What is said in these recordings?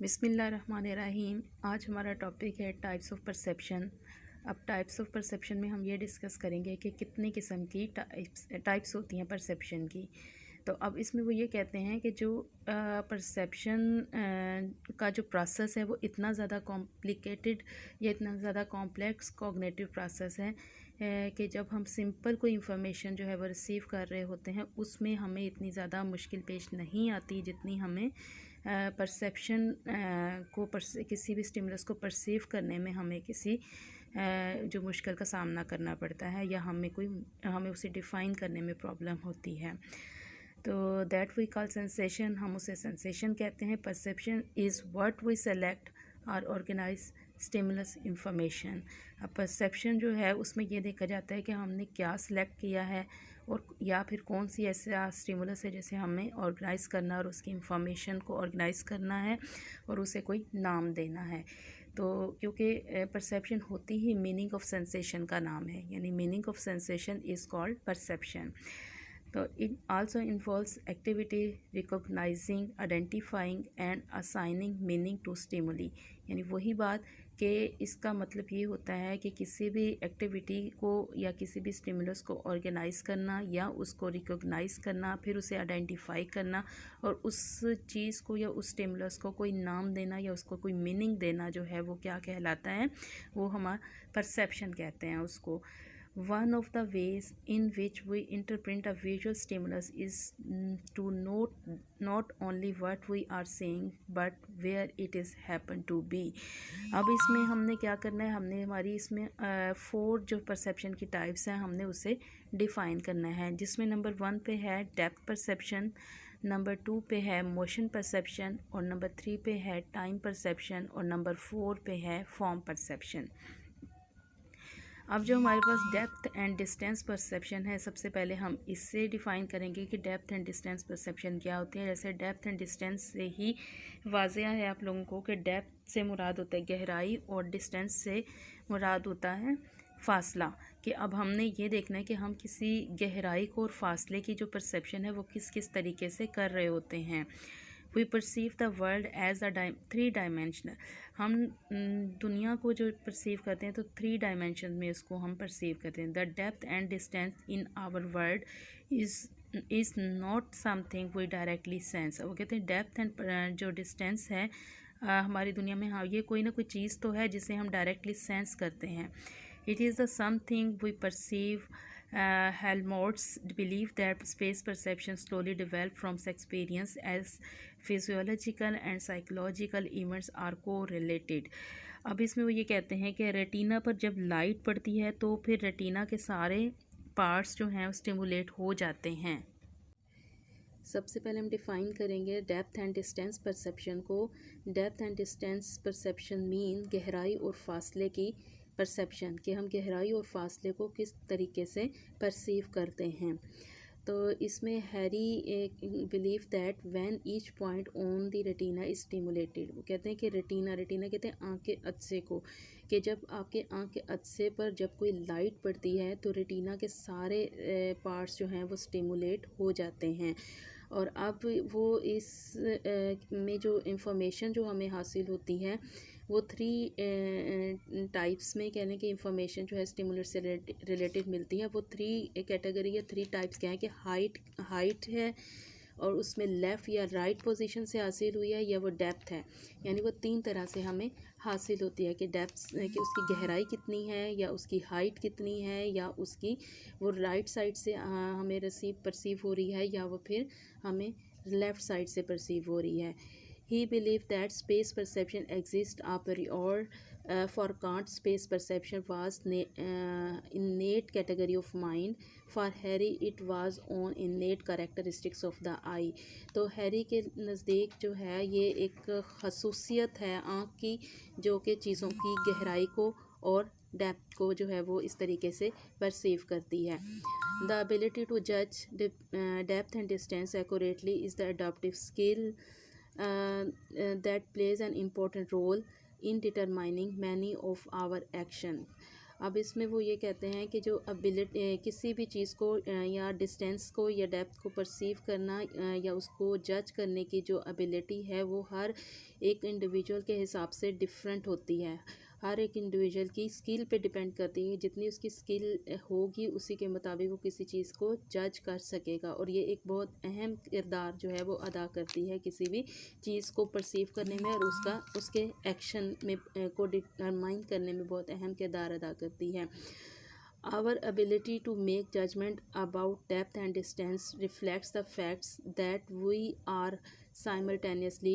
बिस्मिल्लाहिर्रहमानिर्रहीम। आज हमारा टॉपिक है टाइप्स ऑफ परसेप्शन। अब टाइप्स ऑफ परसेप्शन में हम ये डिस्कस करेंगे कि कितनी किस्म की टाइप्स होती हैं परसेप्शन की। तो अब इसमें वो ये कहते हैं कि जो परसेप्शन का जो प्रोसेस है वो इतना ज़्यादा कॉम्प्लिकेटेड या इतना ज़्यादा कॉम्प्लेक्स कॉग्निटिव प्रोसेस है कि जब हम सिंपल कोई इंफॉर्मेशन जो है वो रिसीव कर रहे होते हैं उसमें हमें इतनी ज़्यादा मुश्किल पेश नहीं आती जितनी हमें परसेप्शन को किसी भी स्टिमुलस को परसीव करने में हमें किसी जो मुश्किल का सामना करना पड़ता है या हमें उसे डिफ़ाइन करने में प्रॉब्लम होती है। तो दैट वी कॉल सेंसेशन, हम उसे सेंसेशन कहते हैं। Perception is what we select और ऑर्गेनाइज स्टिमुलस इंफॉर्मेशन। अब परसेप्शन जो है उसमें ये देखा जाता है कि हमने क्या सिलेक्ट किया है और या फिर कौन सी ऐसा स्टिमुलस है जैसे हमें ऑर्गेनाइज़ करना और उसकी इंफॉर्मेशन को ऑर्गेनाइज़ करना है और उसे कोई नाम देना है। तो क्योंकि परसेप्शन होती ही मीनिंग ऑफ सेंसेशन का नाम है, यानी meaning of sensation is called perception. तो it also involves activity recognising, identifying and assigning meaning to stimuli. यानी वही बात कि इसका मतलब ये होता है कि किसी भी एक्टिविटी को या किसी भी स्टिमुलस को ऑर्गेनाइज़ करना या उसको रिकॉग्नाइज़ करना, फिर उसे आइडेंटिफाई करना और उस चीज़ को या उस स्टिमुलस को कोई नाम देना या उसको कोई मीनिंग देना जो है वो क्या कहलाता है, वो हमारा परसेप्शन कहते हैं उसको। One of the ways in which we interpret a visual stimulus is to note not only what we are seeing but where it is happen to be। अब इसमें हमने क्या करना है, हमने हमारी इसमें 4 जो परसेप्शन की टाइप्स हैं हमने उसे डिफ़ाइन करना है, जिसमें नंबर 1 पे है डेप्थ परसेप्शन, नंबर 2 पे है मोशन परसेप्शन और नंबर 3 पे है टाइम परसेप्शन और नंबर 4 पे है फॉर्म परसेप्शन। अब जो हमारे पास डेप्थ एंड डिस्टेंस परसेप्शन है, सबसे पहले हम इससे डिफ़ाइन करेंगे कि डेप्थ एंड डिस्टेंस परसेप्शन क्या होती है। जैसे डेप्थ एंड डिस्टेंस से ही वाज़ेह है आप लोगों को कि डेप्थ से मुराद होता है गहराई और डिस्टेंस से मुराद होता है फ़ासला। कि अब हमने ये देखना है कि हम किसी गहराई को और फासले की जो परसेप्शन है वो किस किस तरीके से कर रहे होते हैं। We perceive the world as a 3 dimensional. हम दुनिया को जो परसीव करते हैं तो 3 डायमेंशन में उसको हम परसीव करते हैं। The depth and distance in our world is not something we directly sense. वो कहते हैं डेप्थ एंड जो डिस्टेंस है हमारी दुनिया में, हाँ ये कोई ना कोई चीज़ तो है जिसे हम डायरेक्टली सेंस करते हैं। It is the something we perceive. Helmholtz believed that space perception slowly developed from experience as physiological and psychological events are correlated। अब इसमें वो ये कहते हैं कि रेटिना पर जब लाइट पड़ती है तो फिर रेटिना के सारे पार्ट्स जो हैं स्टिमुलेट हो जाते हैं। सबसे पहले हम डिफ़ाइन करेंगे डेप्थ एंड डिस्टेंस परसेप्शन को। Depth and distance perception mean गहराई और फासले की परसेप्शन, कि हम गहराई और फासले को किस तरीके से परसीव करते हैं। तो इसमें Harry believe that when each point on the retina is stimulated. वो कहते हैं कि रेटिना कहते हैं आँख के अदसे को, कि जब आपके आँख के अदसे पर जब कोई लाइट पड़ती है तो रेटिना के सारे पार्ट्स जो हैं वो स्टिमुलेट हो जाते हैं। और अब वो इस में जो इंफॉर्मेशन जो हमें हासिल होती है वो 3 टाइप्स में कहने की इंफॉर्मेशन जो है स्टिमुलेट से रिलेटेड मिलती है। वो 3 कैटेगरी या 3 टाइप्स क्या है कि हाइट है और उसमें लेफ़्ट या राइट पोजीशन से हासिल हुई है, या वो डेप्थ है। यानी वो 3 तरह से हमें हासिल होती है कि डेप्थ कि उसकी गहराई कितनी है या उसकी हाइट कितनी है या उसकी वो राइट साइड से हमें परसीव हो रही है या वो फिर हमें लेफ़्ट साइड से परसीव हो रही है। He believed that space perception exists a priori. For Kant, space perception was innate category of mind. For Harry, it was on innate characteristics of the eye. तो हैरी के नज़दीक जो है ये एक खसूसियत है आँख की, जो कि चीज़ों की गहराई को और डेप्थ को जो है वो इस तरीके से परसीव करती है। The ability to judge the depth and distance accurately is the adaptive skill that plays an important role in determining many of our action। अब इसमें वो ये कहते हैं कि जो एबिलिटी किसी भी चीज़ को या डिस्टेंस को या डेप्थ को परसीव करना या उसको जज करने की जो एबिलिटी है वो हर एक इंडिविजुअल के हिसाब से डिफरेंट होती है। हर एक इंडिविजुअल की स्किल पे डिपेंड करती है, जितनी उसकी स्किल होगी उसी के मुताबिक वो किसी चीज़ को जज कर सकेगा। और ये एक बहुत अहम किरदार जो है वो अदा करती है किसी भी चीज़ को परसीव करने में, और उसके एक्शन में को डिटरमाइन करने में बहुत अहम किरदार अदा करती है। Our ability to make judgment about depth and distance reflects the facts that we are simultaneously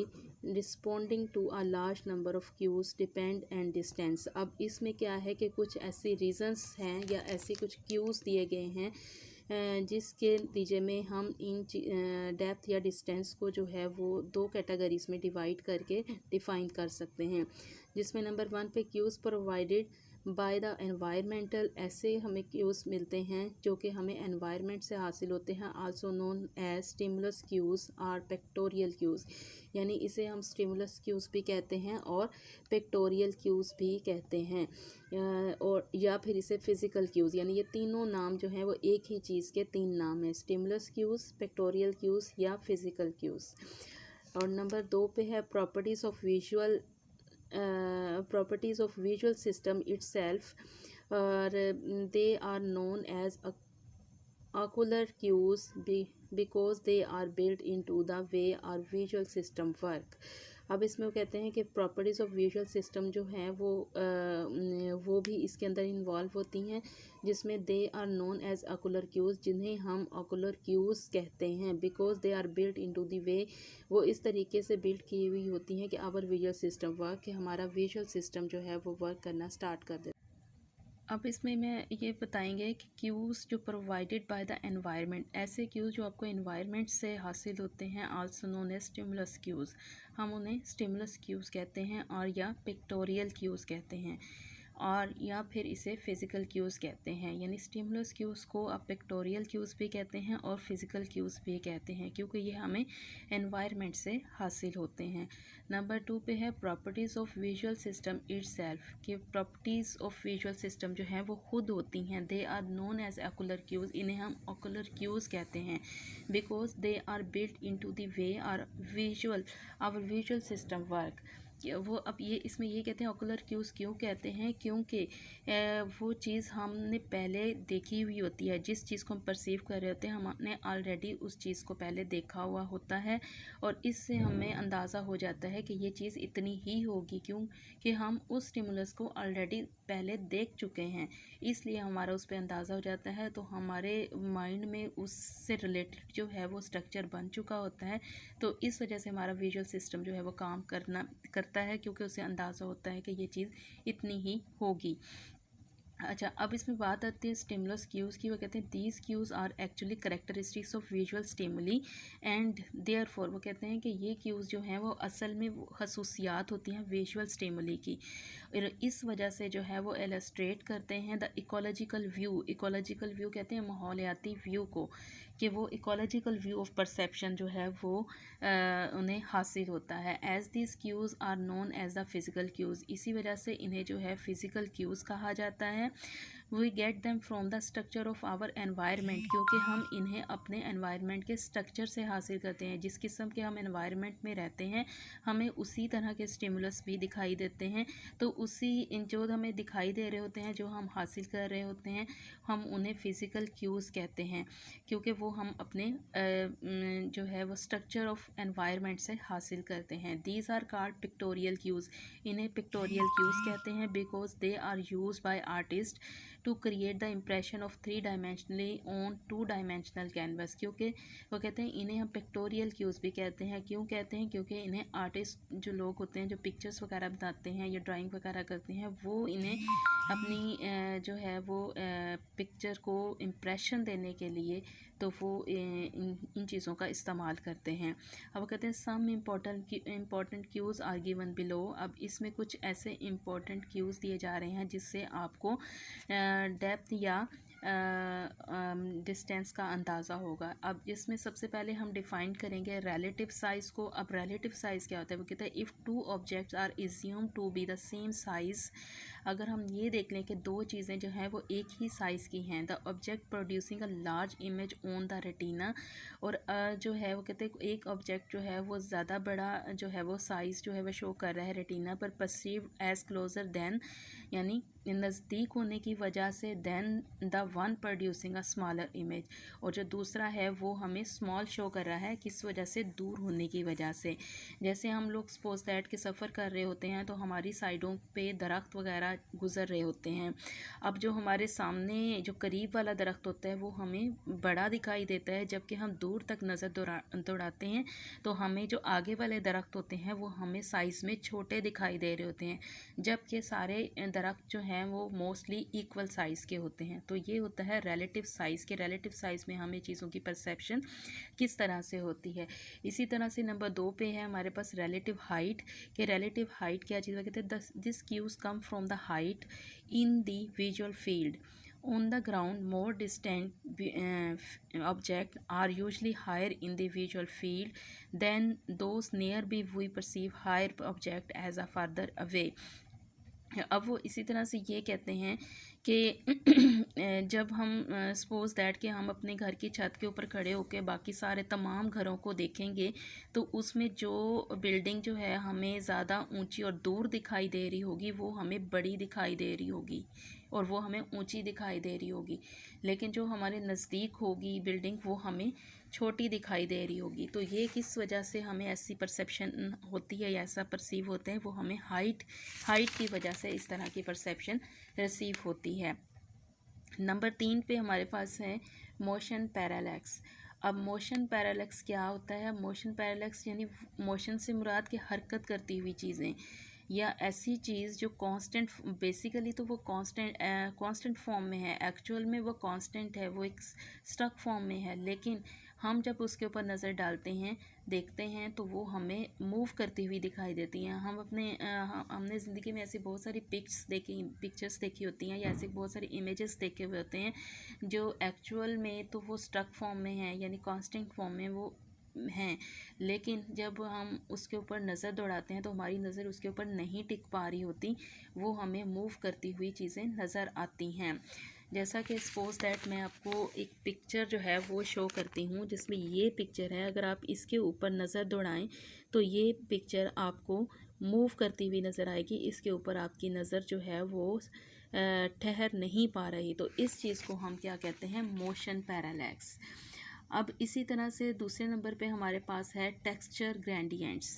responding to a large number of cues, depend and distance। अब इसमें क्या है कि कुछ ऐसी रीजंस हैं या ऐसी कुछ क्यूज़ दिए गए हैं जिसके नतीजे में हम इन डेप्थ या डिस्टेंस को जो है वो दो कैटेगरीज में डिवाइड करके डिफ़ाइन कर सकते हैं, जिसमें नंबर 1 पे cues provided by the environmental, ऐसे हमें क्यूज़ मिलते हैं जो कि हमें एनवायरनमेंट से हासिल होते हैं, also known as stimulus cues और पिक्टोरियल क्यूज़। यानी इसे हम स्टिमुलस क्यूज़ भी कहते हैं और पिक्टोरियल क्यूज़ भी कहते हैं, और या फिर इसे फिज़िकल क्यूज़। यानी ये तीनों नाम जो हैं वो एक ही चीज़ के 3 नाम हैं, स्टिमुलस क्यूज़, पिक्टोरियल क्यूज़ या फिज़िकल क्यूज़। और नंबर 2 पे है properties of visual system itself, or they are known as ocular cues because they are built into the way our visual system work। अब इसमें वो कहते हैं कि प्रॉपर्टीज़ ऑफ विजुअल सिस्टम जो हैं वो भी इसके अंदर इन्वॉल्व होती हैं, जिसमें they are known as ocular cues, जिन्हें हम ऑकुलर क्यूज़ कहते हैं, because they are built into the way, वो इस तरीके से बिल्ट की हुई होती हैं कि आवर विजुअल सिस्टम वर्क, कि हमारा विजुअल सिस्टम जो है वो वर्क करना स्टार्ट कर देता है। अब इसमें मैं ये बताएंगे कि क्यूज़ जो प्रोवाइडेड बाय द एनवायरनमेंट, ऐसे क्यूज़ जो आपको एनवायरनमेंट से हासिल होते हैं, also known as stimulus cues, हम उन्हें स्टिमुलस क्यूज़ कहते हैं और या पिक्टोरियल क्यूज़ कहते हैं, और या फिर इसे फ़िज़िकल क्यूज़ कहते हैं। यानी स्टिमुलस क्यूज़ को आप पिक्टोरियल क्यूज़ भी कहते हैं और फिज़िकल क्यूज़ भी कहते हैं, क्योंकि ये हमें एनवायरनमेंट से हासिल होते हैं। नंबर 2 पे है properties of visual system itself, कि प्रॉपर्टीज़ ऑफ विजुअल सिस्टम जो हैं वो खुद होती हैं, they are known as ocular cues, इन्हें हम ऑकुलर क्यूज़ कहते हैं, because they are built into the way our visual system work. वो अब ये इसमें ये कहते हैं ऑकुलर क्यूज़ क्यों कहते हैं, क्योंकि वो चीज़ हमने पहले देखी हुई होती है, जिस चीज़ को हम परसीव कर रहे होते हैं हमने ऑलरेडी उस चीज़ को पहले देखा हुआ होता है, और इससे हमें अंदाज़ा हो जाता है कि ये चीज़ इतनी ही होगी, क्योंकि हम उस स्टिमुलस को ऑलरेडी पहले देख चुके हैं, इसलिए हमारा उस पर अंदाज़ा हो जाता है। तो हमारे माइंड में उससे रिलेटेड जो है वो स्ट्रक्चर बन चुका होता है, तो इस वजह से हमारा विजुअल सिस्टम जो है वो काम करता है, क्योंकि उसे अंदाज़ा होता है कि ये चीज़ इतनी ही होगी। अच्छा, अब इसमें बात आती है स्टिमुलस क्यूज़ की। वो कहते हैं these cues are actually characteristics of visual stimuli and therefore, वो कहते हैं कि ये क्यूज़ जो हैं वो असल में खसूसियात होती हैं विजुअल स्टिमुली की, और इस वजह से जो है वो इलस्ट्रेट करते हैं द इकोलॉजिकल व्यू कहते हैं माहौलियाती व्यू को, कि वो इकोलॉजिकल व्यू ऑफ परसेप्शन जो है वो उन्हें हासिल होता है। As this cues are known as the physical cues, इसी वजह से इन्हें जो है फिज़िकल क्यूज़ कहा जाता है। We get them from the structure of our environment, क्योंकि हम इन्हें अपने एनवायरनमेंट के स्ट्रक्चर से हासिल करते हैं, जिस किस्म के हम एनवायरनमेंट में रहते हैं हमें उसी तरह के स्टिमुलस भी दिखाई देते हैं, तो उसी जो हमें दिखाई दे रहे होते हैं, जो हम हासिल कर रहे होते हैं, हम उन्हें फ़िज़िकल क्यूज़ कहते हैं, क्योंकि वो हम अपने जो है वो स्ट्रक्चर ऑफ एनवायरनमेंट से हासिल करते हैं। These are called pictorial cues, इन्हें पिक्टोरियल क्यूज़ कहते हैं, because they are use by artist to create the impression of 3 dimensionally on 2 dimensional canvas, क्योंकि वो कहते हैं इन्हें हम पिक्टोरियल क्यूज़ भी कहते हैं। क्यों कहते हैं? क्योंकि इन्हें आर्टिस्ट जो लोग होते हैं, जो पिक्चर्स वगैरह बनाते हैं या ड्राइंग वगैरह करते हैं, वो इन्हें अपनी जो है वो पिक्चर को इम्प्रेशन देने के लिए तो वो इन चीज़ों का इस्तेमाल करते हैं। अब वो कहते हैं some important cues are given below. अब इसमें कुछ ऐसे इम्पॉर्टेंट क्यूज़ दिए जा रहे हैं जिससे आपको डेप्थ या डिस्टेंस का अंदाज़ा होगा। अब इसमें सबसे पहले हम डिफ़ाइन करेंगे रिलेटिव साइज़ को। अब रिलेटिव साइज़ क्या होता है? वो कहता है if two objects are assume to be the same size. अगर हम ये देख लें कि दो चीज़ें जो हैं वो एक ही साइज़ की हैं, the object producing a large image on the retina, और जो है वो कहते हैं एक ऑब्जेक्ट जो है वो ज़्यादा बड़ा जो है वो साइज़ जो है वो शो कर रहा है रेटिना पर, परसीव एज क्लोज़र देन, यानी नज़दीक होने की वजह से, then the one producing a smaller image, और जो दूसरा है वो हमें स्मॉल शो कर रहा है किस वजह से? दूर होने की वजह से। जैसे हम लोग सपोज दैट के सफ़र कर रहे होते हैं तो हमारी साइडों पे दरख्त वगैरह गुज़र रहे होते हैं। अब जो हमारे सामने जो करीब वाला दरख्त होता है वो हमें बड़ा दिखाई देता है, जबकि हम दूर तक नज़र दौड़ाते हैं तो हमें जो आगे वाले दरख्त होते हैं वो हमें साइज़ में छोटे दिखाई दे रहे होते हैं, जबकि सारे दरख्त जो हैं वो मोस्टली इक्वल साइज़ के होते हैं। तो ये होता है रिलेटिव साइज़ के। रिलेटिव साइज़ में हमें चीज़ों की परसेप्शन किस तरह से होती है। इसी तरह से नंबर 2 पे है हमारे पास रिलेटिव हाइट। कि रिलेटिव हाइट क्या चीज़ है? कहते हैं this cues come from the height in the visual field on the ground. More distant objects are usually higher in the visual field than those nearby. We perceive higher object as a further away. अब वो इसी तरह से ये कहते हैं कि जब हम सपोज दैट कि हम अपने घर की छत के ऊपर खड़े होकर बाकी सारे तमाम घरों को देखेंगे तो उसमें जो बिल्डिंग जो है हमें ज़्यादा ऊंची और दूर दिखाई दे रही होगी वो हमें बड़ी दिखाई दे रही होगी और वो हमें ऊंची दिखाई दे रही होगी, लेकिन जो हमारे नज़दीक होगी बिल्डिंग वो हमें छोटी दिखाई दे रही होगी। तो ये किस वजह से हमें ऐसी परसेप्शन होती है या ऐसा परसीव होते हैं? वो हमें हाइट की वजह से इस तरह की परसेप्शन रिसीव होती है। नंबर 3 पे हमारे पास है मोशन पैरालैक्स। अब मोशन पैरालैक्स क्या होता है? मोशन पैरालैक्स यानी मोशन से मुराद की हरकत करती हुई चीज़ें या ऐसी चीज़ जो कांस्टेंट, बेसिकली तो वो कांस्टेंट फॉर्म में है, एक्चुअल में वो कांस्टेंट है, वो एक स्टक फॉर्म में है, लेकिन हम जब उसके ऊपर नज़र डालते हैं देखते हैं तो वो हमें मूव करती हुई दिखाई देती हैं। हमने ज़िंदगी में ऐसी बहुत सारी पिक्चर्स देखी होती हैं या ऐसी बहुत सारी इमेजेस देखे हुए होते हैं जो एक्चुअल में तो वो स्टक फॉर्म में है यानी कांस्टेंट फॉर्म में वो हैं, लेकिन जब हम उसके ऊपर नज़र दौड़ाते हैं तो हमारी नज़र उसके ऊपर नहीं टिक पा रही होती, वो हमें मूव करती हुई चीज़ें नज़र आती हैं। जैसा कि सपोज दैट मैं आपको एक पिक्चर जो है वो शो करती हूँ जिसमें ये पिक्चर है, अगर आप इसके ऊपर नज़र दौड़ाएं तो ये पिक्चर आपको मूव करती हुई नज़र आएगी, इसके ऊपर आपकी नज़र जो है वो ठहर नहीं पा रही। तो इस चीज़ को हम क्या कहते हैं? Motion parallax. अब इसी तरह से दूसरे नंबर पे हमारे पास है टेक्सचर ग्रेडियंट्स।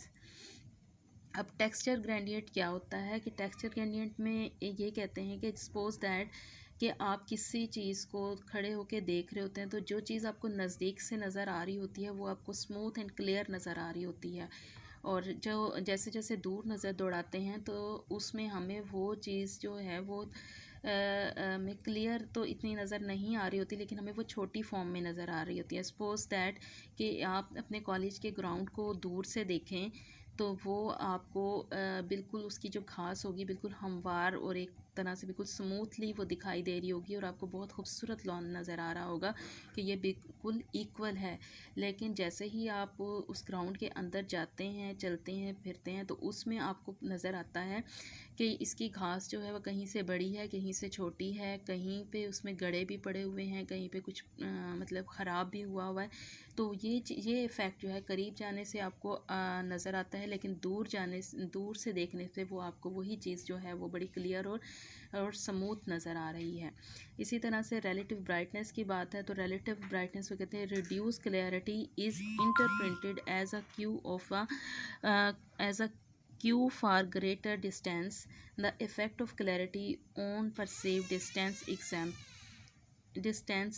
अब टेक्सचर ग्रेडियंट क्या होता है? कि टेक्सचर ग्रेडियंट में ये कहते हैं कि सपोज दैट कि आप किसी चीज़ को खड़े होकर देख रहे होते हैं तो जो चीज़ आपको नज़दीक से नज़र आ रही होती है वो आपको स्मूथ एंड क्लियर नज़र आ रही होती है, और जो जैसे जैसे दूर नज़र दौड़ाते हैं तो उसमें हमें वो चीज़ जो है वो में क्लियर तो इतनी नज़र नहीं आ रही होती, लेकिन हमें वो छोटी फॉर्म में नज़र आ रही होती है। सपोज दैट कि आप अपने कॉलेज के ग्राउंड को दूर से देखें तो वो आपको बिल्कुल उसकी जो घास होगी बिल्कुल हमवार और एक तरह से बिल्कुल स्मूथली वो दिखाई दे रही होगी और आपको बहुत खूबसूरत लॉन नज़र आ रहा होगा कि ये बिल्कुल इक्वल है। लेकिन जैसे ही आप उस ग्राउंड के अंदर जाते हैं, चलते हैं, फिरते हैं तो उसमें आपको नज़र आता है कि इसकी घास जो है वह कहीं से बड़ी है, कहीं से छोटी है, कहीं पे उसमें गड़े भी पड़े हुए हैं, कहीं पे कुछ मतलब ख़राब भी हुआ है। तो ये इफ़ेक्ट जो है करीब जाने से आपको नज़र आता है, लेकिन दूर से देखने से वो आपको वही चीज़ जो है वो बड़ी क्लियर और स्मूथ नज़र आ रही है। इसी तरह से रिलेटिव ब्राइटनेस की बात है तो रिलेटिव ब्राइटनेस को कहते हैं reduce clarity is interpreted as a cue for greater distance, the effect of clarity on perceived distance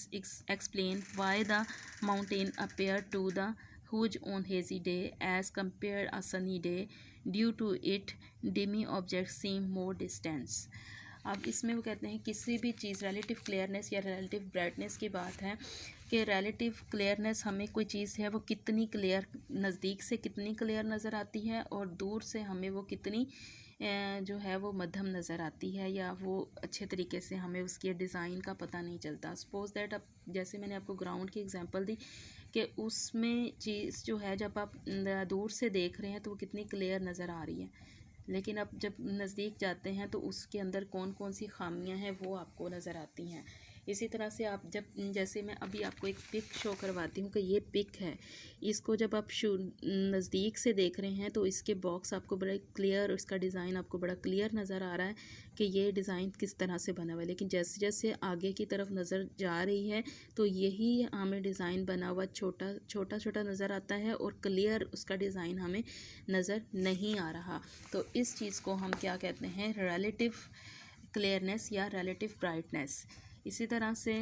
explain why the mountain appear to the huge on hazy day as compared a sunny day. Due to it, dim objects seem more distance. अब इसमें वो कहते हैं किसी भी चीज़ relative clearness या relative brightness की बात है कि रिलेटिव क्लियरनेस हमें कोई चीज़ है वो कितनी क्लियर, नज़दीक से कितनी क्लियर नज़र आती है और दूर से हमें वो कितनी जो है वो मध्यम नज़र आती है या वो अच्छे तरीके से हमें उसके डिज़ाइन का पता नहीं चलता। सपोज़ दैट अब जैसे मैंने आपको ग्राउंड की एग्जांपल दी कि उसमें चीज़ जो है जब आप दूर से देख रहे हैं तो वो कितनी क्लियर नज़र आ रही है, लेकिन अब जब नज़दीक जाते हैं तो उसके अंदर कौन कौन सी खामियां हैं वो आपको नज़र आती हैं। इसी तरह से आप जब जैसे मैं अभी आपको एक पिक शो करवाती हूँ कि ये पिक है, इसको जब आप नज़दीक से देख रहे हैं तो इसके बॉक्स आपको बड़ा क्लियर, इसका डिज़ाइन आपको बड़ा क्लियर नज़र आ रहा है कि ये डिज़ाइन किस तरह से बना हुआ है। लेकिन जैसे जैसे आगे की तरफ नज़र जा रही है तो यही हमें डिज़ाइन बना हुआ छोटा छोटा नज़र आता है और क्लियर उसका डिज़ाइन हमें नज़र नहीं आ रहा। तो इस चीज़ को हम क्या कहते हैं, रिलेटिव क्लियरनेस या रिलेटिव ब्राइटनेस। इसी तरह से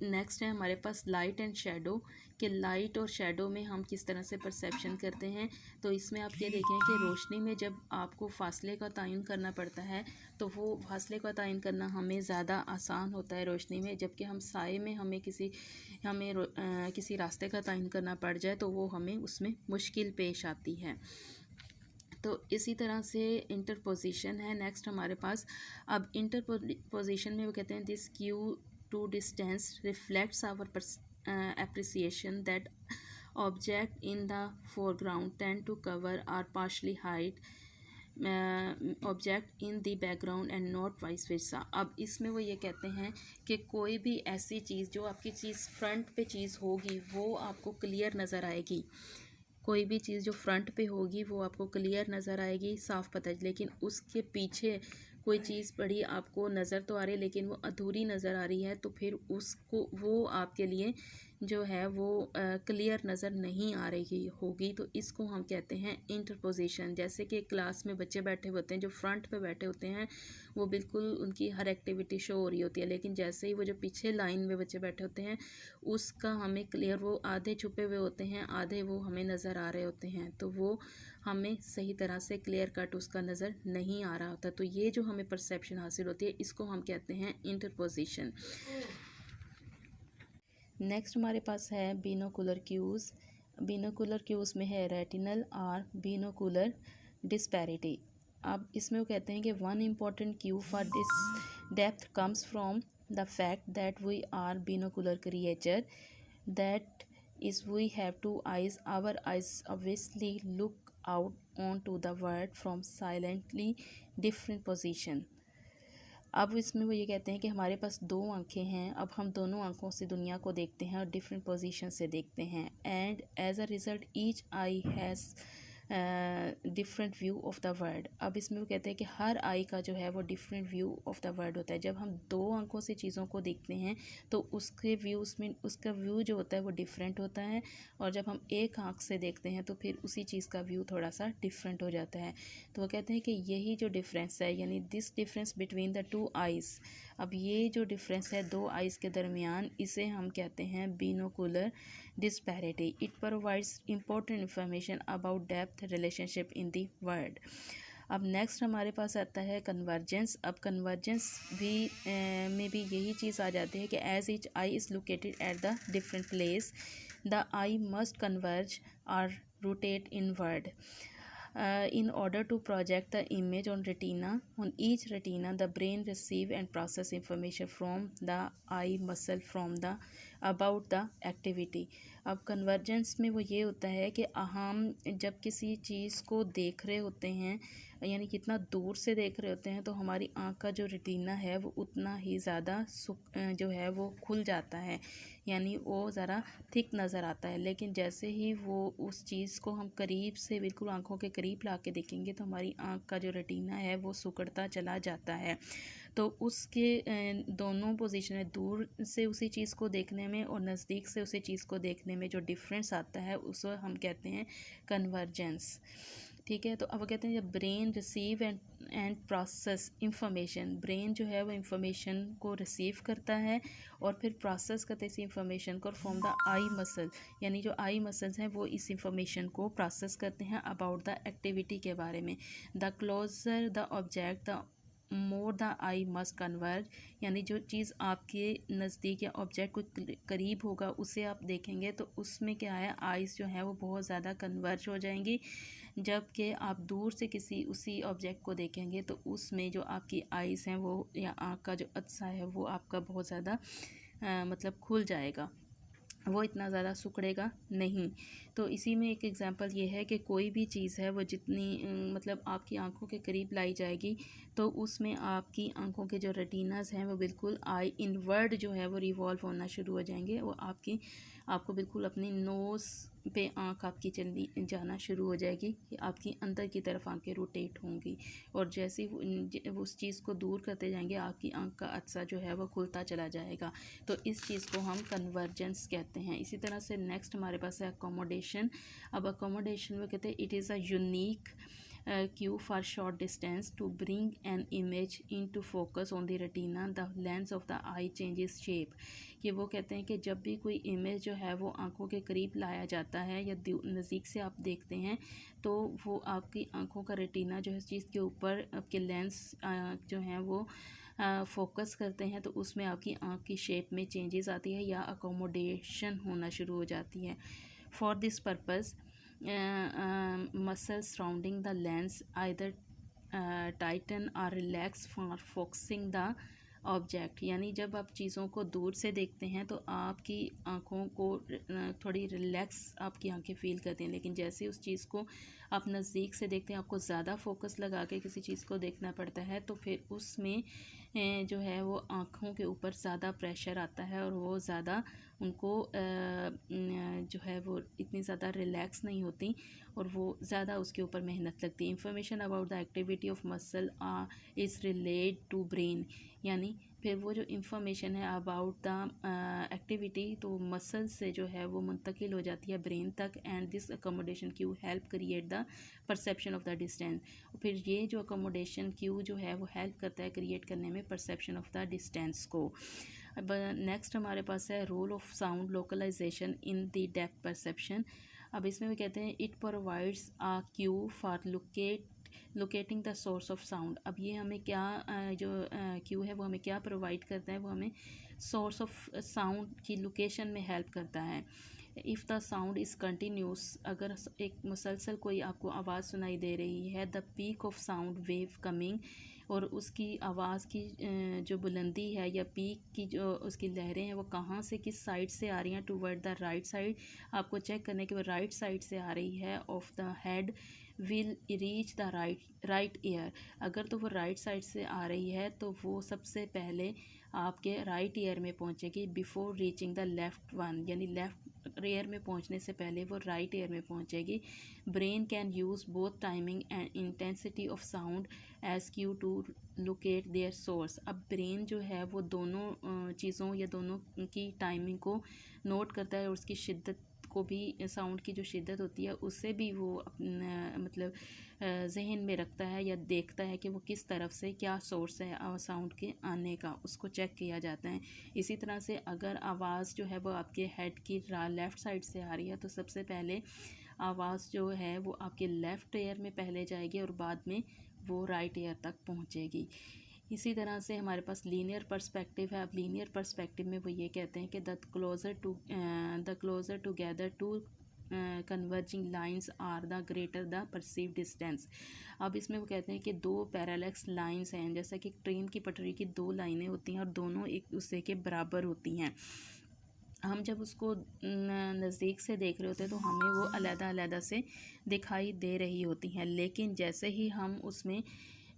नेक्स्ट है हमारे पास लाइट एंड शेडो, कि लाइट और शेडो में हम किस तरह से परसेप्शन करते हैं। तो इसमें आप ये देखें कि रोशनी में जब आपको फासले का तयन करना पड़ता है तो वो फासले का तयन करना हमें ज़्यादा आसान होता है रोशनी में, जबकि हम साए में हमें किसी रास्ते का तयन करना पड़ जाए तो वो हमें उसमें मुश्किल पेश आती है। तो इसी तरह से इंटरपोजिशन है नेक्स्ट हमारे पास। अब इंटरपोजिशन में वो कहते हैं this cue to distance reflects our appreciation that object in the foreground tend to cover or partially hide object in the background and not vice versa. अब इसमें वो ये कहते हैं कि कोई भी ऐसी चीज़ जो आपकी चीज़ फ्रंट पे चीज़ होगी वो आपको क्लियर नज़र आएगी, कोई भी चीज़ जो फ्रंट पे होगी वो आपको क्लियर नज़र आएगी, साफ पता है, लेकिन उसके पीछे कोई चीज़ बड़ी आपको नज़र तो आ रही है लेकिन वो अधूरी नज़र आ रही है, तो फिर उसको वो आपके लिए जो है वो क्लियर नज़र नहीं आ रही होगी। तो इसको हम कहते हैं इंटरपोजिशन। जैसे कि क्लास में बच्चे बैठे होते हैं, जो फ्रंट पे बैठे होते हैं वो बिल्कुल उनकी हर एक्टिविटी शो हो रही होती है, लेकिन जैसे ही वो जो पीछे लाइन में बच्चे बैठे होते हैं उसका हमें क्लियर, वो आधे छुपे हुए होते हैं, आधे वो हमें नज़र आ रहे होते हैं, तो वो हमें सही तरह से क्लियर कट उसका नज़र नहीं आ रहा होता। तो ये जो हमें परसेप्शन हासिल होती है इसको हम कहते हैं इंटरपोजिशन। नेक्स्ट हमारे पास है बिनोकुलर क्यूज़। बिनोकुलर क्यूज़ में है रेटिनल और बिनोकुलर डिस्पैरिटी। अब इसमें वो कहते हैं कि one important cue for this depth comes from the fact that we are binocular creature, that is we have two eyes. Our eyes obviously look out onto the world from silently different position. अब इसमें वो ये कहते हैं कि हमारे पास दो आँखें हैं, अब हम दोनों आँखों से दुनिया को देखते हैं और डिफरेंट पोजीशन से देखते हैं, and as a result each eye has different view of the world. अब इसमें वो कहते हैं कि हर आई का जो है वो different view of the world होता है। जब हम दो आंखों से चीज़ों को देखते हैं तो उसके व्यू, उसमें उसका व्यू जो होता है वो डिफरेंट होता है, और जब हम एक आंख से देखते हैं तो फिर उसी चीज़ का व्यू थोड़ा सा डिफरेंट हो जाता है। तो वो कहते हैं कि यही जो डिफरेंस है, यानी this difference between the two eyes, अब ये जो डिफरेंस है दो आइज़ के दरमियान, इसे हम कहते हैं बिनोकुलर disparity. It provides important information about depth relationship in the world. अब नेक्स्ट हमारे पास आता है कन्वर्जेंस। अब कन्वर्जेंस भी में भी यही चीज़ आ जाती है कि as each eye is located at the different place the eye must converge और rotate inward in order to project the image on retina. On each retina the brain receive and process information from the eye muscle from the about the activity. अब convergence में वो ये होता है कि हम जब किसी चीज़ को देख रहे होते हैं, यानी कितना दूर से देख रहे होते हैं, तो हमारी आँख का जो रेटिना है वो उतना ही ज़्यादा जो है वो खुल जाता है, यानी वो ज़रा थिक नज़र आता है। लेकिन जैसे ही वो उस चीज़ को हम करीब से बिल्कुल आँखों के करीब ला के देखेंगे तो हमारी आँख का जो रेटिना है वो सिकुड़ता चला जाता है। तो उसके दोनों पोजीशन है, दूर से उसी चीज़ को देखने में और नज़दीक से उसी चीज़ को देखने में जो डिफरेंस आता है उसको हम कहते हैं कन्वर्जेंस। ठीक है, तो अब कहते हैं जब brain receive and process information, brain जो है वो इंफॉर्मेशन को रिसीव करता है और फिर प्रोसेस करते हैं इस इंफॉर्मेशन को फ्रॉम द आई मसल, यानी जो आई मसल्स हैं वो इस इंफॉर्मेशन को प्रोसेस करते हैं अबाउट द एक्टिविटी के बारे में। The closer the object the more the eye must converge, यानी जो चीज़ आपके नज़दीक या ऑब्जेक्ट को करीब होगा उसे आप देखेंगे तो उसमें क्या है, आइज़ जो है वो बहुत ज़्यादा कन्वर्ज हो जाएंगी जबकि आप दूर से किसी उसी ऑब्जेक्ट को देखेंगे तो उसमें जो आपकी आइज़ हैं वो या आँख का जो अक्सा है वो आपका बहुत ज़्यादा मतलब खुल जाएगा, वो इतना ज़्यादा सिकुड़ेगा नहीं। तो इसी में एक एग्जांपल ये है कि कोई भी चीज़ है वो जितनी मतलब आपकी आंखों के करीब लाई जाएगी तो उसमें आपकी आंखों के जो रेटिनास हैं वो बिल्कुल आई इनवर्ड जो है वो रिवॉल्व होना शुरू हो जाएंगे। वो आपको बिल्कुल अपनी नोज़ पे आँख आपकी चलनी जाना शुरू हो जाएगी कि आपकी अंदर की तरफ आंखें रोटेट होंगी, और जैसे ही वो उस चीज़ को दूर करते जाएंगे आपकी आँख का अक्सा जो है वो खुलता चला जाएगा। तो इस चीज़ को हम कन्वर्जेंस कहते हैं। इसी तरह से नेक्स्ट हमारे पास है अकोमोडेशन। अब अकोमोडेशन में कहते हैं it is a unique cue for short distance to bring an image into focus on the retina, the lens of the eye changes shape। कि वो कहते हैं कि जब भी कोई इमेज जो है वो आंखों के करीब लाया जाता है या नज़दीक से आप देखते हैं तो वो आपकी आंखों का रेटिना जो है इस चीज़ के ऊपर आपके लेंस जो हैं वो फोकस करते हैं तो उसमें आपकी आँख की शेप में चेंजेस आती है या अकोमोडेशन होना शुरू हो जाती है। For this purpose muscles surrounding the lens either tighten or relax for focusing the object. यानी जब आप चीज़ों को दूर से देखते हैं तो आपकी आँखों को थोड़ी रिलैक्स आपकी आंखें फील करती हैं, लेकिन जैसे उस चीज़ को आप नज़दीक से देखते हैं आपको ज़्यादा फोकस लगा के किसी चीज़ को देखना पड़ता है तो फिर उसमें जो है वो आँखों के ऊपर ज़्यादा प्रेशर आता है और वो ज़्यादा उनको जो है वो इतनी ज़्यादा रिलैक्स नहीं होती और वो ज़्यादा उसके ऊपर मेहनत लगती है। Information about the activity of muscle is relate to brain. यानी फिर वो जो इंफॉर्मेशन है अबाउट द एक्टिविटी तो मसल से जो है वो मुंतकिल हो जाती है ब्रेन तक, and this accommodation Q help create the perception of the distance. फिर ये जो अकोमोडेशन क्यू जो है वो हेल्प करता है क्रिएट करने में परसेप्शन ऑफ द डिस्टेंस को। अब नेक्स्ट हमारे पास है role of sound localization in the depth perception. अब इसमें भी कहते हैं it provides a cue for locating the source of sound. अब ये हमें क्या जो क्यू है वो हमें क्या प्रोवाइड करता है, वो हमें सोर्स ऑफ साउंड की लोकेशन में हेल्प करता है। If the sound is continuous, अगर एक मुसलसल कोई आपको आवाज़ सुनाई दे रही है, the peak of sound wave coming, और उसकी आवाज़ की जो बुलंदी है या पीक की जो उसकी लहरें हैं वो कहाँ से किस साइड से आ रही हैं, टूवर्ड द राइट साइड। आपको चेक करने के वो राइट साइड से आ रही है of the head will reach the right year. अगर तो वो राइट साइड से आ रही है तो वो सबसे पहले आपके राइट ईयर में पहुंचेगी before reaching the left one, यानी लेफ़्ट ईयर में पहुंचने से पहले वो राइट ईयर में पहुंचेगी। Brain can use both timing and intensity of sound as cue to locate their source. अब ब्रेन जो है वो दोनों चीज़ों या दोनों की टाइमिंग को नोट करता है और उसकी शिद्दत को भी, साउंड की जो शिद्दत होती है उससे भी वो मतलब जहन में रखता है या देखता है कि वो किस तरफ से क्या सोर्स है साउंड के आने का, उसको चेक किया जाता है। इसी तरह से अगर आवाज़ जो है वो आपके हेड की लेफ़्ट साइड से आ रही है तो सबसे पहले आवाज़ जो है वो आपके लेफ़्ट ईयर में पहले जाएगी और बाद में वो राइट ईयर तक पहुंचेगी। इसी तरह से हमारे पास लीनियर पर्सपेक्टिव है। अब लीनियर पर्सपेक्टिव में वो ये कहते हैं कि the closer together to converging lines are the greater the perceive distance. अब इसमें वो कहते हैं कि दो पैरेलक्स लाइंस हैं, जैसा कि ट्रेन की पटरी की दो लाइनें होती हैं और दोनों एक दूसरे के बराबर होती हैं। हम जब उसको नज़दीक से देख रहे होते हैं तो हमें वो अलग-अलग से दिखाई दे रही होती हैं, लेकिन जैसे ही हम उसमें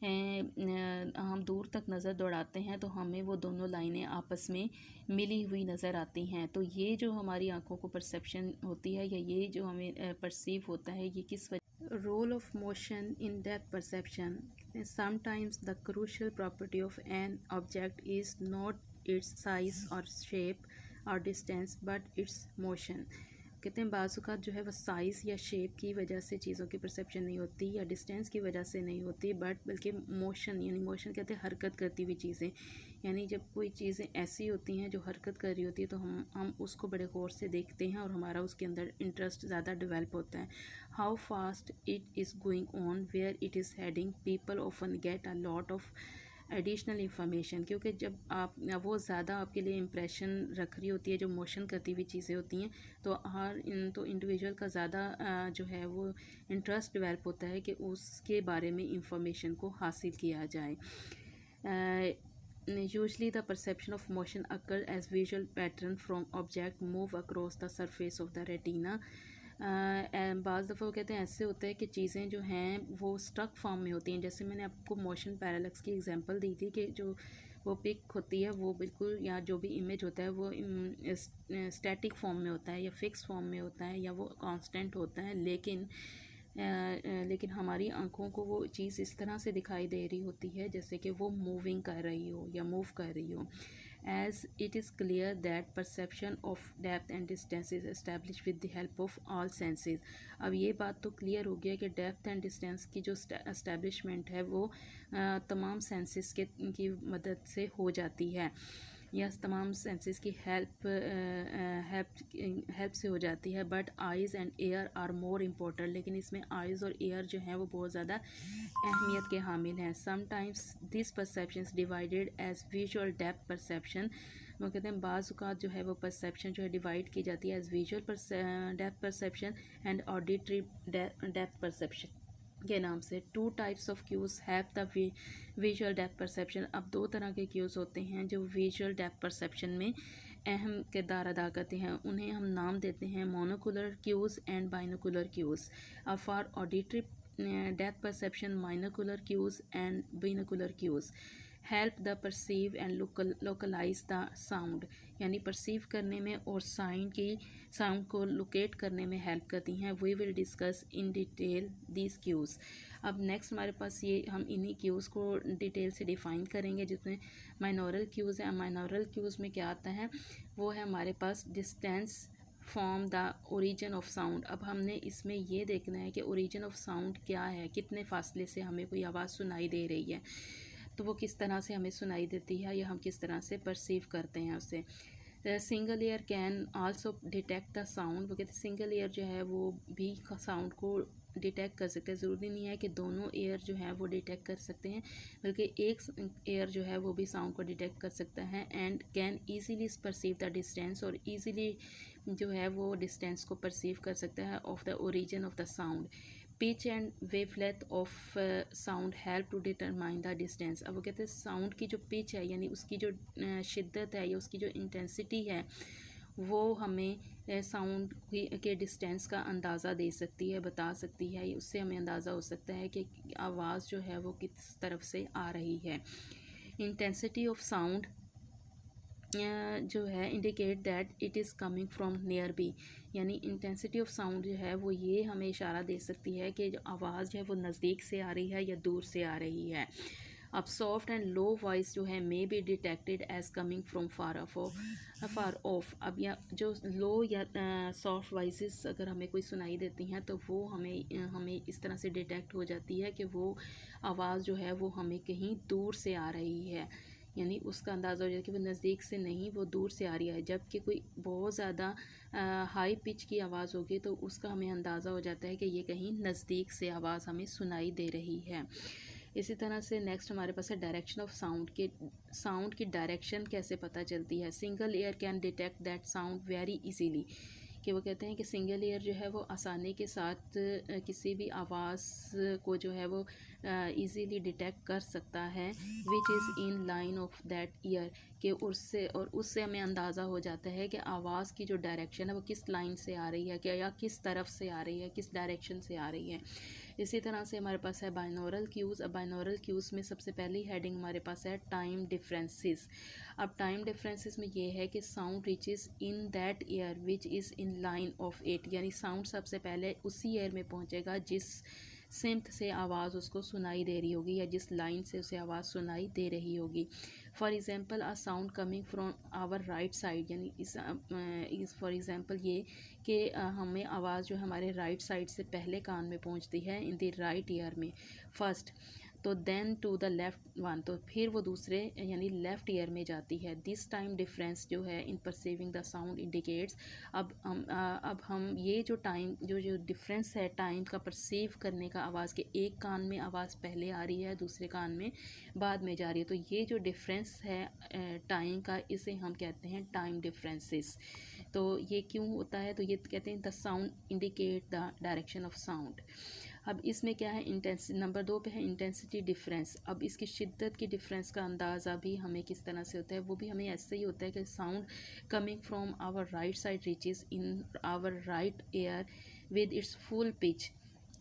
हम दूर तक नज़र दौड़ाते हैं तो हमें वो दोनों लाइनें आपस में मिली हुई नज़र आती हैं। तो ये जो हमारी आंखों को परसेप्शन होती है या ये जो हमें परसीव होता है ये किस वजह। Role of motion in depth perception. Sometimes the crucial property of an object is not its size और शेप और डिस्टेंस बट इट्स मोशन। कहते हैं बाज़ जो है वह साइज़ या शेप की वजह से चीज़ों की परसेप्शन नहीं होती या डिस्टेंस की वजह से नहीं होती, बल्कि मोशन, यानी मोशन कहते हैं हरकत करती हुई चीज़ें। यानी जब कोई चीज़ें ऐसी होती हैं जो हरकत कर रही होती है तो हम उसको बड़े गौर से देखते हैं और हमारा उसके अंदर इंटरेस्ट ज़्यादा डेवलप होता है। How fast it is going on, where it is heading, people often get a lot of additional information, क्योंकि जब आप वो ज़्यादा आपके लिए इम्प्रेशन रख रही होती है, जो मोशन करती हुई चीज़ें होती हैं, तो तो इंडिविजुअल का ज़्यादा जो है वो इंटरेस्ट डेवलप होता है कि उसके बारे में इंफॉर्मेशन को हासिल किया जाए। Usually the perception of motion occurs as visual pattern from object move across the surface of the retina. बाज़ दफ़ा वो कहते हैं ऐसे होता है कि चीज़ें जो हैं वो स्टक फॉर्म में होती हैं। जैसे मैंने आपको मोशन पैरालक्स की एग्जांपल दी थी कि जो वो पिक होती है वो बिल्कुल, या जो भी इमेज होता है वो स्टैटिक फॉर्म में होता है या फिक्स फॉर्म में होता है या वो कांस्टेंट होता है, लेकिन हमारी आंखों को वो चीज़ इस तरह से दिखाई दे रही होती है जैसे कि वो मूविंग कर रही हो या मूव कर रही हो। As it is clear that perception of depth and distance is establish with the help of all senses. अब ये बात तो क्लियर हो गया कि डेप्थ एंड डिस्टेंस की जो एस्टेब्लिशमेंट है वो तमाम सेंसेस की मदद से हो जाती है, या तमाम सेंसेस की हेल्प से हो जाती है। But eyes and ear are more important, लेकिन इसमें आइज़ और एयर जो हैं वो बहुत ज़्यादा अहमियत के हामिल हैं। Sometimes this perception divided as visual depth perception. वो कहते हैं बाज़ औक़ात जो है वो परसेप्शन जो है डिवाइड की जाती है as visual depth perception and auditory depth perception के नाम से। Two types of cues have the visual depth perception. अब दो तरह के क्यूज़ होते हैं जो विजुअल डेप्थ परसेप्शन में अहम किरदार अदा करते हैं। उन्हें हम नाम देते हैं monocular cues and binocular cues. अब for auditory depth perception, monocular cues and binocular cues help the perceive and localise the sound, यानी परसीव करने में और साउंड को लोकेट करने में हेल्प करती हैं। We will discuss in detail these cues. अब नेक्स्ट हमारे पास ये हम इन्हीं क्यूज़ को डिटेल से डिफ़ाइन करेंगे, जिसमें माइनोरल क्यूज़ है। माइनोरल क्यूज़ में क्या आता है, वो है हमारे पास distance from the origin of sound. अब हमने इसमें ये देखना है कि ओरिजिन ऑफ साउंड क्या है, कितने फासले से हमें कोई आवाज़ सुनाई दे रही है, तो वो किस तरह से हमें सुनाई देती है या हम किस तरह से परसीव करते हैं उसे। Single year can also detect the sound. वो कहते हैं सिंगल ईयर जो है वो भी साउंड को डिटेक्ट कर सकते हैं। ज़रूरी नहीं है कि दोनों एयर जो है वो डिटेक्ट कर सकते हैं, बल्कि एक एयर जो है वो भी साउंड को डिटेक्ट कर सकता है। And can easily perceive the distance, और ईजीली जो है वो डिस्टेंस को परसीव कर सकता है of the origin of the sound. Pitch and wavelength of sound help to determine the distance. अब वो कहते हैं साउंड की जो पिच है, यानी उसकी जो शिद्दत है या उसकी जो इंटेंसिटी है, वो हमें साउंड के डिस्टेंस का अंदाज़ा दे सकती है, बता सकती है। उससे हमें अंदाज़ा हो सकता है कि आवाज़ जो है वो किस तरफ से आ रही है। इंटेंसिटी ऑफ साउंड जो है indicate that it is coming from nearby, यानी इंटेंसिटी ऑफ साउंड जो है वो ये हमें इशारा दे सकती है कि जो आवाज़ जो है वो नज़दीक से आ रही है या दूर से आ रही है। अब सॉफ्ट एंड लो वॉइस जो है may be detected as coming from far off. अब या जो लो या सॉफ्ट वॉइसेस अगर हमें कोई सुनाई देती हैं तो वो हमें इस तरह से डिटेक्ट हो जाती है कि वो आवाज़ जो है वो हमें कहीं दूर से आ रही है, यानी उसका अंदाज़ा हो जाए कि वो नज़दीक से नहीं, वो दूर से आ रही है। जबकि कोई बहुत ज़्यादा हाई पिच की आवाज़ होगी तो उसका हमें अंदाज़ा हो जाता है कि ये कहीं नज़दीक से आवाज़ हमें सुनाई दे रही है। इसी तरह से नेक्स्ट हमारे पास है डायरेक्शन ऑफ साउंड की डायरेक्शन कैसे पता चलती है। Single year can detect that sound very easily, कि वो कहते हैं कि सिंगल ईयर जो है वो आसानी के साथ किसी भी आवाज़ को जो है वो इजीली डिटेक्ट कर सकता है, which is in line of that year, कि उससे हमें अंदाज़ा हो जाता है कि आवाज़ की जो डायरेक्शन है वो किस लाइन से आ रही है, क्या या किस तरफ से आ रही है, किस डायरेक्शन से आ रही है। इसी तरह से हमारे पास है बाइनोरल क्यूज़। अब बाइनोरल क्यूज़ में सबसे पहली हेडिंग हमारे पास है टाइम डिफरेंसेस। अब टाइम डिफरेंसेस में ये है कि sound reaches in that year which is in line of it, यानी साउंड सबसे पहले उसी ईयर में पहुंचेगा जिस सिमत से आवाज़ उसको सुनाई दे रही होगी या जिस लाइन से उसे आवाज़ सुनाई दे रही होगी। For example a sound coming from our right side, यानी इस फॉर एग्ज़ाम्पल ये कि हमें आवाज़ जो हमारे राइट साइड से पहले कान में पहुंचती है इन द राइट ईयर में फर्स्ट, तो then to the left one, तो फिर वो दूसरे यानी लेफ़्ट ईयर में जाती है। दिस टाइम डिफरेंस जो है इन परसीविंग द साउंड इंडिकेट्स, अब हम ये जो टाइम जो डिफरेंस है टाइम का परसीव करने का, आवाज़ के एक कान में आवाज़ पहले आ रही है, दूसरे कान में बाद में जा रही है, तो ये जो डिफरेंस है टाइम का, इसे हम कहते हैं टाइम डिफरेंसेस। तो ये क्यों होता है, तो ये कहते हैं the sound indicate the direction of sound. अब इसमें क्या है, नंबर 2 पे है इंटेंसिटी डिफरेंस। अब इसकी शिद्दत की डिफरेंस का अंदाज़ा भी हमें किस तरह से होता है, वो भी हमें ऐसे ही होता है कि sound coming from our right side reaches in our right ear with its full pitch,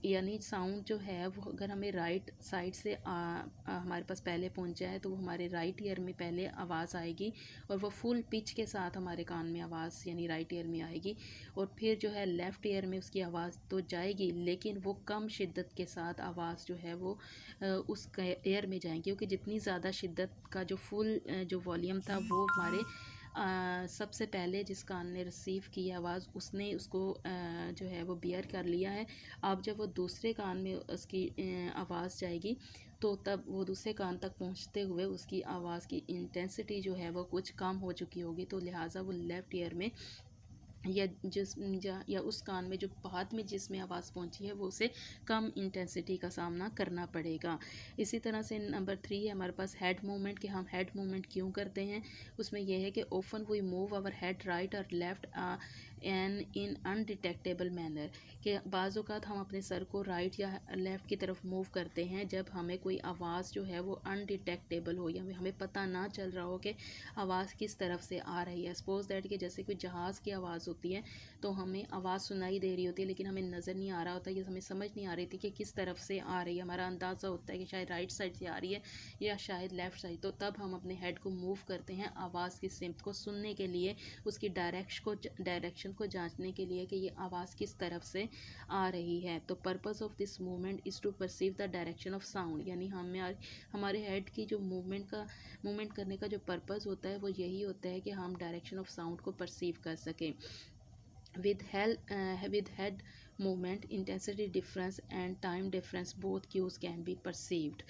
यानी साउंड जो है वो अगर हमें राइट साइड से हमारे पास पहले पहुंच जाए तो वो हमारे राइट ईयर में पहले आवाज़ आएगी और वो फुल पिच के साथ हमारे कान में आवाज़ यानी राइट ईयर में आएगी, और फिर जो है लेफ़्ट ईयर में उसकी आवाज़ तो जाएगी लेकिन वो कम शिद्दत के साथ आवाज़ जो है वो उस ईयर में जाएगी, क्योंकि जितनी ज़्यादा शिद्दत का जो फुल जो वॉल्यूम था वो हमारे सबसे पहले जिस कान ने रिसीव की आवाज़ उसने उसको जो है वो बियर कर लिया है। अब जब वो दूसरे कान में उसकी आवाज़ जाएगी तो तब वो दूसरे कान तक पहुंचते हुए उसकी आवाज़ की इंटेंसिटी जो है वो कुछ कम हो चुकी होगी, तो लिहाजा वो लेफ़्ट ईयर में या उस कान में जो बाद में जिसमें आवाज़ पहुंची है वो उसे कम इंटेंसिटी का सामना करना पड़ेगा। इसी तरह से नंबर 3 है हमारे पास हेड मूवमेंट, कि हम हेड मूवमेंट क्यों करते हैं। उसमें यह है कि often we move our head right और left and in undetectable manner, कि बाज़ औक़ात हम अपने सर को राइट या लेफ़्ट की तरफ मूव करते हैं जब हमें कोई आवाज़ जो है वो अनडिटेक्टेबल हो या हमें पता ना चल रहा हो कि आवाज़ किस तरफ से आ रही है। सपोज़ दैट कि जैसे कोई जहाज़ की आवाज़ होती है तो हमें आवाज़ सुनाई दे रही होती है लेकिन हमें नज़र नहीं आ रहा होता, या हमें समझ नहीं आ रही थी कि किस तरफ से आ रही है। हमारा अंदाज़ा होता है कि शायद राइट साइड से आ रही है या शायद लेफ़्ट साइड, तो तब हम अपने हेड को मूव करते हैं आवाज़ की सिमत को सुनने के लिए, उसकी डायरेक्शन को जांचने के लिए कि ये आवाज़ किस तरफ से आ रही है। तो purpose of this movement is to perceive the direction of sound, यानी हमारे हेड की जो मूवमेंट करने का जो पर्पस होता है वो यही होता है कि हम डायरेक्शन ऑफ साउंड को परसीव कर सकें। with head movement intensity difference and time difference both cues can be perceived।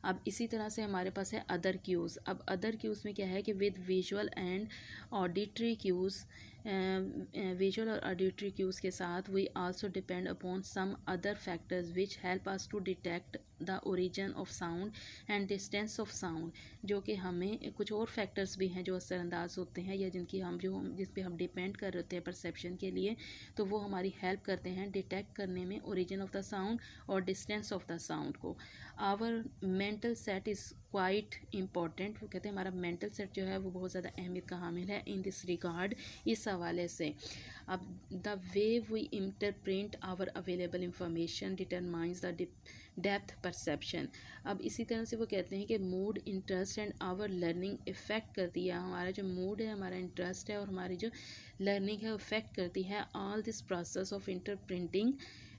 अब इसी तरह से हमारे पास है अदर क्यूज़। अब अदर क्यूज़ में क्या है कि with visual and auditory cues, visual और ऑडिटरी क्यूज़ के साथ we also depend upon some other factors which help us to detect the origin of sound and distance of sound, जो कि हमें कुछ और फैक्टर्स भी हैं जो असरअंदाज होते हैं या जिस पे हम डिपेंड कर रहे हैं परसेप्शन के लिए, तो वो हमारी हेल्प करते हैं डिटेक्ट करने में ओरिजिन ऑफ द साउंड और डिस्टेंस ऑफ द साउंड को। Our mental set is quite important, वो कहते हैं हमारा मेंटल सेट जो है वो बहुत ज़्यादा अहमियत का हामिल है इन दिस रिगार्ड, इस हवाले से। अब the way we interpret our available information determines the depth perception. अब इसी तरह से वो कहते हैं कि mood, interest and our learning affect करती है, हमारा जो मूड है, हमारा इंटरेस्ट है और हमारी जो लर्निंग है इफ़ेक्ट करती है all this process of interpreting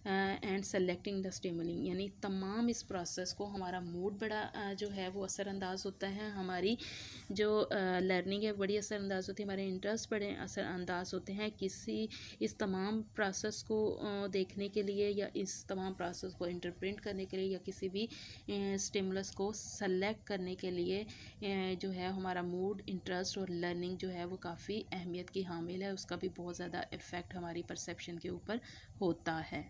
and selecting the stimuli, यानी तमाम इस प्रोसेस को हमारा मूड बड़ा जो है वो असरअंदाज होता है, हमारी जो लर्निंग है बड़ी असरअंदाज होती है, हमारे इंटरेस्ट बड़े असरअंदाज होते हैं इस तमाम प्रोसेस को देखने के लिए या इस तमाम प्रोसेस को इंटरप्रेट करने के लिए या किसी भी स्टिमुलस को सेलेक्ट करने के लिए जो है हमारा मूड, इंटरेस्ट और लर्निंग जो है वो काफ़ी अहमियत की हामिल है, उसका भी बहुत ज़्यादा इफ़ेक्ट हमारी परसेप्शन के ऊपर होता है।